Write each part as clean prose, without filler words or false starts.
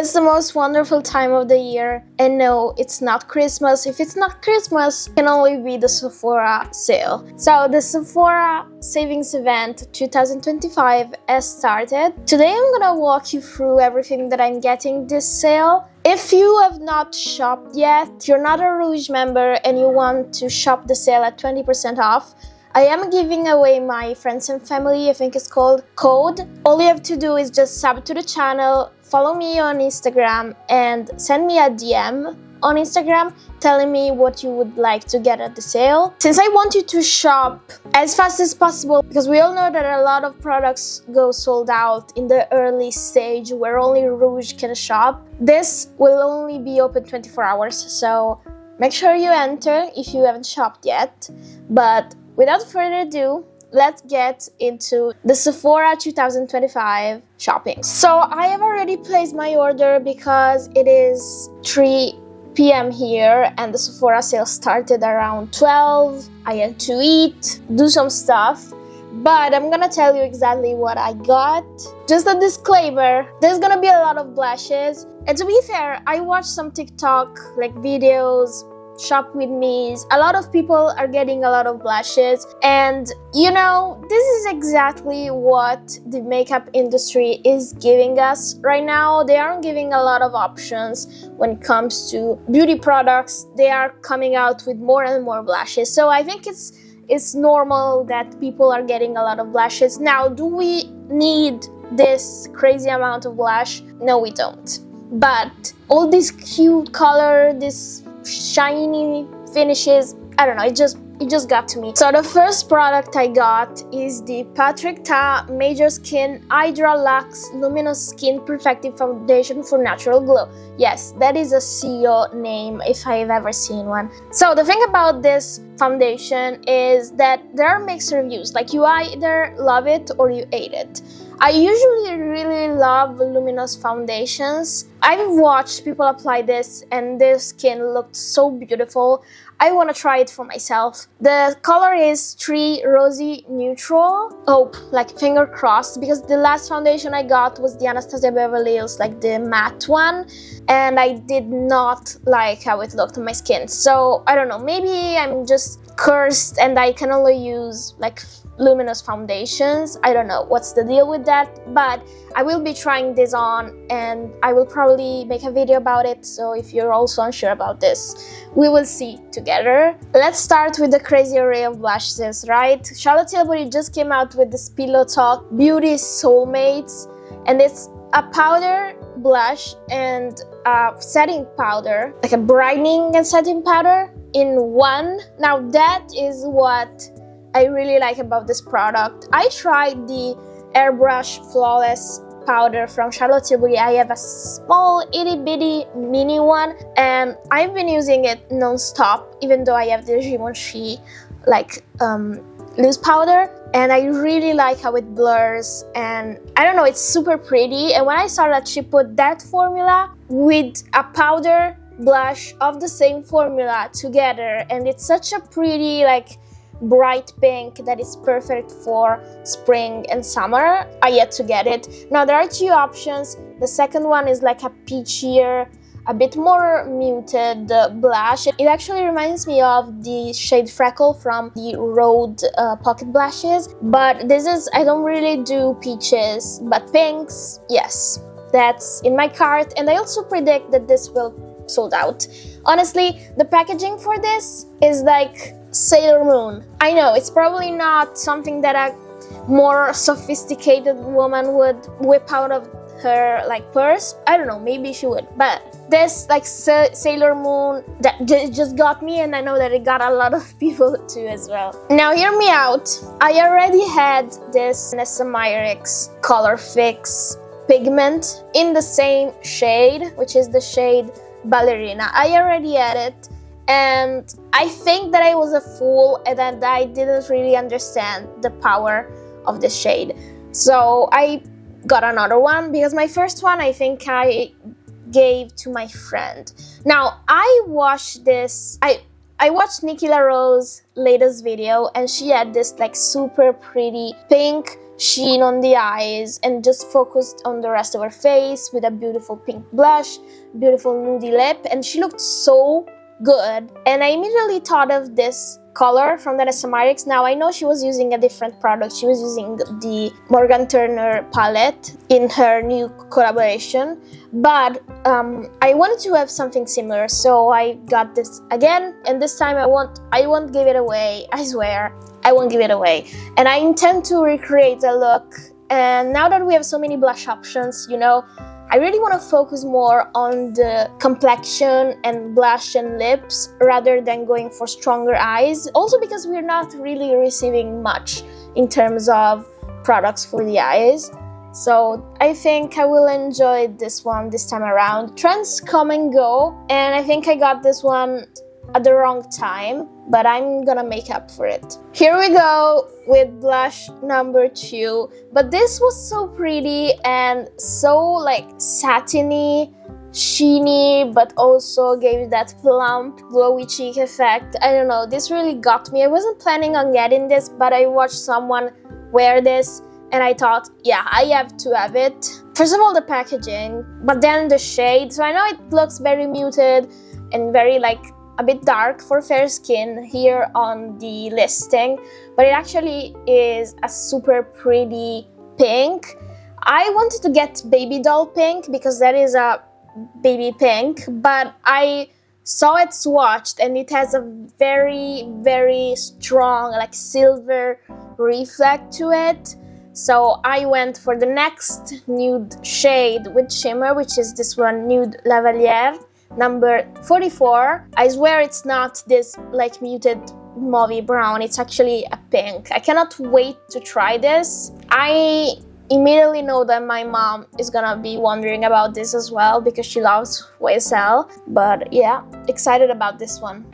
It's the most wonderful time of the year, and no, it's not Christmas. If it's not Christmas, it can only be the Sephora sale. So the Sephora Savings Event 2025 has started. Today I'm gonna walk you through everything that I'm getting this sale. If you have not shopped yet, you're not a Rouge member and you want to shop the sale at 20% off, I am giving away my friends and family, I think it's called, code. All you have to do is just sub to the channel, follow me on Instagram, and send me a DM on Instagram telling me what you would like to get at the sale. Since I want you to shop as fast as possible, because we all know that a lot of products go sold out in the early stage where only Rouge can shop, this will only be open 24 hours, so make sure you enter if you haven't shopped yet. But without further ado, let's get into the Sephora 2025 shopping. So I have already placed my order because it is 3 p.m. here and the Sephora sale started around 12. I had to eat, do some stuff, but I'm gonna tell you exactly what I got. Just a disclaimer, there's gonna be a lot of blushes. And to be fair, I watched some TikTok videos, shop with me's. A lot of people are getting a lot of blushes, and you know, this is exactly what the makeup industry is giving us right now. They aren't giving a lot of options when it comes to beauty products. They are coming out with more and more blushes, so I think it's normal that people are getting a lot of blushes. Now, do we need this crazy amount of blush? No, we don't. But all this cute color, this shiny finishes, I don't know, it just got to me. So the first product I got is the Patrick Ta Major Skin Hydra Luxe Luminous Skin Perfecting Foundation for Natural Glow. Yes, that is a CEO name if I've ever seen one. So the thing about this foundation is that there are mixed reviews, like you either love it or you hate it. I usually really love luminous foundations. I've watched people apply this and their skin looked so beautiful. I want to try it for myself. The color is 3 Rosy Neutral. Hope, like finger crossed, because the last foundation I got was the Anastasia Beverly Hills, like the matte one, and I did not like how it looked on my skin. So I don't know, maybe I'm just cursed and I can only use like luminous foundations. I don't know what's the deal with that, but I will be trying this on and I will probably make a video about it, so if you're also unsure about this, we will see together. Let's start with the crazy array of blushes, right? Charlotte Tilbury just came out with this Pillow Talk Beauty Soulmates, and it's a powder blush and a setting powder, like a brightening and setting powder in one. Now that is what I really like about this product. I tried the Airbrush Flawless powder from Charlotte Tilbury. I have a small itty bitty mini one and I've been using it non-stop, even though I have the Givenchy like loose powder, and I really like how it blurs, and I don't know, it's super pretty. And when I saw that she put that formula with a powder blush of the same formula together, and it's such a pretty like bright pink that is perfect for spring and summer, I yet to get it. Now there are 2 options. The second one is like a peachier, a bit more muted blush. It actually reminds me of the shade Freckle from the Rode pocket blushes, but this is, I don't really do peaches, but pinks, yes, that's in my cart, and I also predict that this will sold out. Honestly, the packaging for this is like Sailor Moon. I know it's probably not something that a more sophisticated woman would whip out of her like purse. I don't know, maybe she would, but this like Sailor Moon that just got me, and I know that it got a lot of people too as well. Now hear me out. I already had this Nessa Myrix Color Fix pigment in the same shade, which is the shade Ballerina. I already had it, and I think that I was a fool and that I didn't really understand the power of the shade. So I got another one because my first one I think I gave to my friend. Now I watched this, I watched Nikki LaRose's latest video, and she had this like super pretty pink sheen on the eyes and just focused on the rest of her face with a beautiful pink blush, beautiful nudie lip, and she looked so good. And I immediately thought of this color from the SMRX. Now I know she was using a different product. She was using the Morgan Turner palette in her new collaboration, but I wanted to have something similar, so I got this again, and this time I won't give it away. I swear I won't give it away, and I intend to recreate the look. And now that we have so many blush options, you know, I really want to focus more on the complexion and blush and lips rather than going for stronger eyes. Also because we're not really receiving much in terms of products for the eyes. So I think I will enjoy this one this time around. Trends come and go, and I think I got this one at the wrong time, but I'm gonna make up for it. Here we go with blush number 2, but this was so pretty and so like satiny, sheeny, but also gave that plump, glowy cheek effect. I don't know, this really got me. I wasn't planning on getting this, but I watched someone wear this and I thought, yeah, I have to have it. First of all, the packaging, but then the shade. So I know it looks very muted and very like a bit dark for fair skin here on the listing, but it actually is a super pretty pink. I wanted to get baby doll pink because that is a baby pink, but I saw it swatched and it has a very, very strong like silver reflect to it. So I went for the next nude shade with shimmer, which is this one, Nude Lavalier, number 44. I swear it's not this like muted mauvey brown, it's actually a pink. I cannot wait to try this. I immediately know that my mom is gonna be wondering about this as well because she loves YSL, but yeah, excited about this one.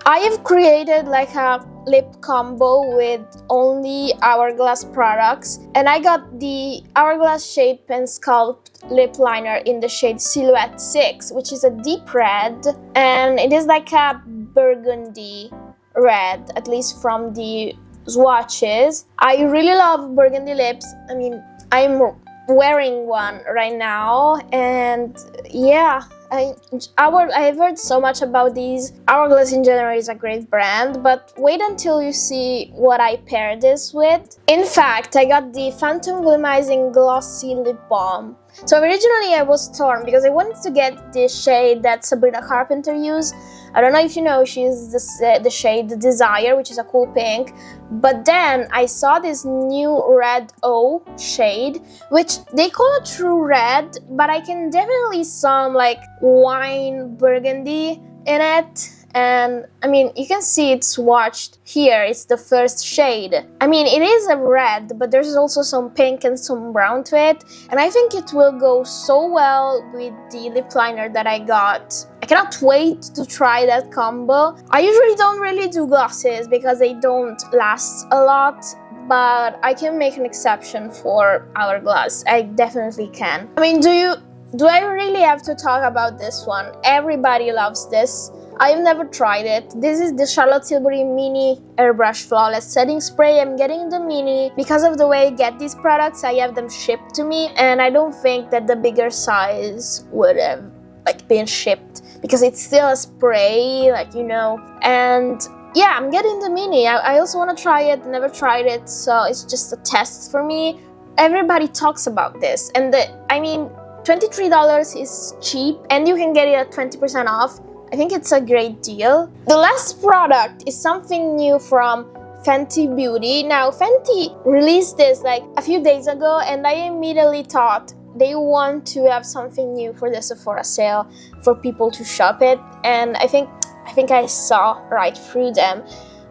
I have created like a lip combo with only Hourglass products, and I got the Hourglass Shape and Sculpt lip liner in the shade Silhouette 6, which is a deep red, and it is like a burgundy red, at least from the swatches. I really love burgundy lips. I mean, I'm wearing one right now, and yeah, I've heard so much about these. Hourglass in general is a great brand, but wait until you see what I pair this with. In fact, I got the Phantom Volumizing Glossy Lip Balm. So originally I was torn because I wanted to get the shade that Sabrina Carpenter used. I don't know if you know, she uses the shade Desire, which is a cool pink. But then I saw this new Red O shade, which they call it True Red, but I can definitely some like wine burgundy in it. And I mean, you can see it's swatched here, it's the first shade. I mean, it is a red, but there's also some pink and some brown to it. And I think it will go so well with the lip liner that I got. I cannot wait to try that combo. I usually don't really do glosses because they don't last a lot, but I can make an exception for Hourglass. I definitely can. I mean, do I really have to talk about this one? Everybody loves this. I've never tried it. This is the Charlotte Tilbury Mini Airbrush Flawless Setting Spray. I'm getting the mini because of the way I get these products. I have them shipped to me, and I don't think that the bigger size would have like been shipped because it's still a spray, like, you know. And yeah, I'm getting the mini. I also want to try it. Never tried it, so it's just a test for me. Everybody talks about this, and I mean, $23 is cheap, and you can get it at 20% off. I think it's a great deal. The last product is something new from Fenty Beauty. Now, Fenty released this like a few days ago, and I immediately thought they want to have something new for the Sephora sale for people to shop it, and I think I saw right through them.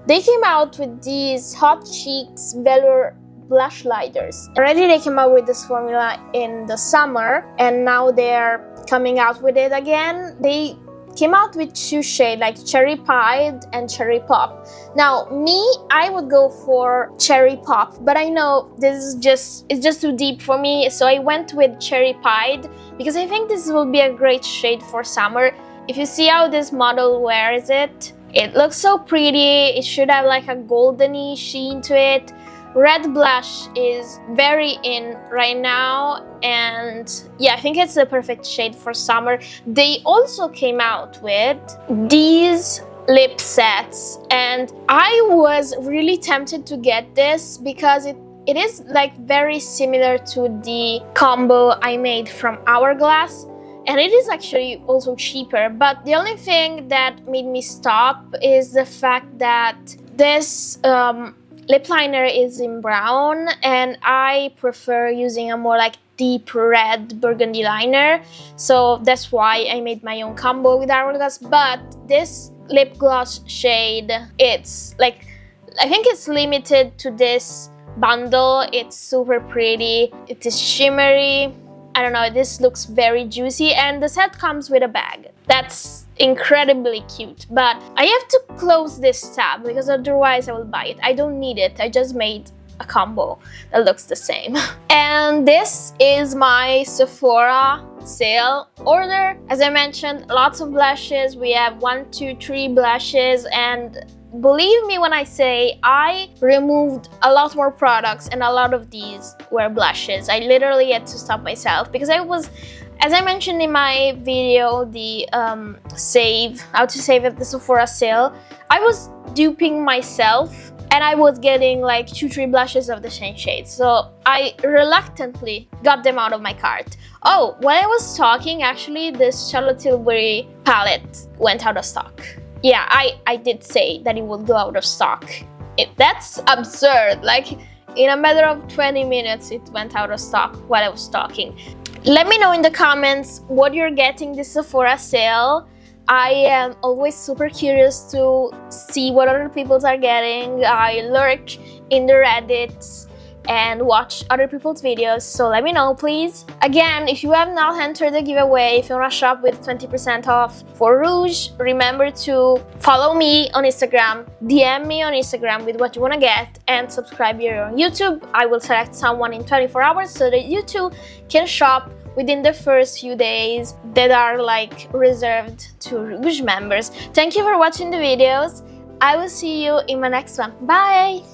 They came out with these Hot Cheeks Velour blush lighters. Already they came out with this formula in the summer, and now they're coming out with it again. They came out with two shades, like Cherry Pied and Cherry Pop. Now, I would go for Cherry Pop, but I know it's just too deep for me, so I went with Cherry Pied because I think this will be a great shade for summer. If you see how this model wears it, it looks so pretty. It should have like a goldeny sheen to it. red blush is very in right now, and yeah, I think it's the perfect shade for summer. They also came out with these lip sets, and I was really tempted to get this because it is like very similar to the combo I made from Hourglass, and it is actually also cheaper. But the only thing that made me stop is the fact that this lip liner is in brown, and I prefer using a more like deep red burgundy liner, so that's why I made my own combo with Hourglass. But this lip gloss shade, it's like, I think it's limited to this bundle. It's super pretty, it is shimmery, I don't know, this looks very juicy, and the set comes with a bag. That's incredibly cute, but I have to close this tab because otherwise I will buy it. I don't need it, I just made a combo that looks the same. And this is my Sephora sale order. As I mentioned, lots of blushes. We have 1, 2, 3 blushes, and believe me when I say I removed a lot more products, and a lot of these were blushes. I literally had to stop myself because I was, as I mentioned in my video, the how to save at the Sephora sale, I was duping myself, and I was getting like 2, 3 blushes of the same shade, so I reluctantly got them out of my cart. Oh, when I was talking, actually, this Charlotte Tilbury palette went out of stock. Yeah, I did say that it would go out of stock. That's absurd. Like, in a matter of 20 minutes, it went out of stock while I was talking. Let me know in the comments what you're getting this Sephora sale. I am always super curious to see what other people are getting. I lurk in the Reddits and watch other people's videos, so let me know, please. Again, if you have not entered the giveaway, if you want to shop with 20% off for Rouge, remember to follow me on Instagram, DM me on Instagram with what you want to get, and subscribe here on YouTube. I will select someone in 24 hours so that you too can shop within the first few days that are like reserved to Rouge members. Thank you for watching the videos. I will see you in my next one. Bye!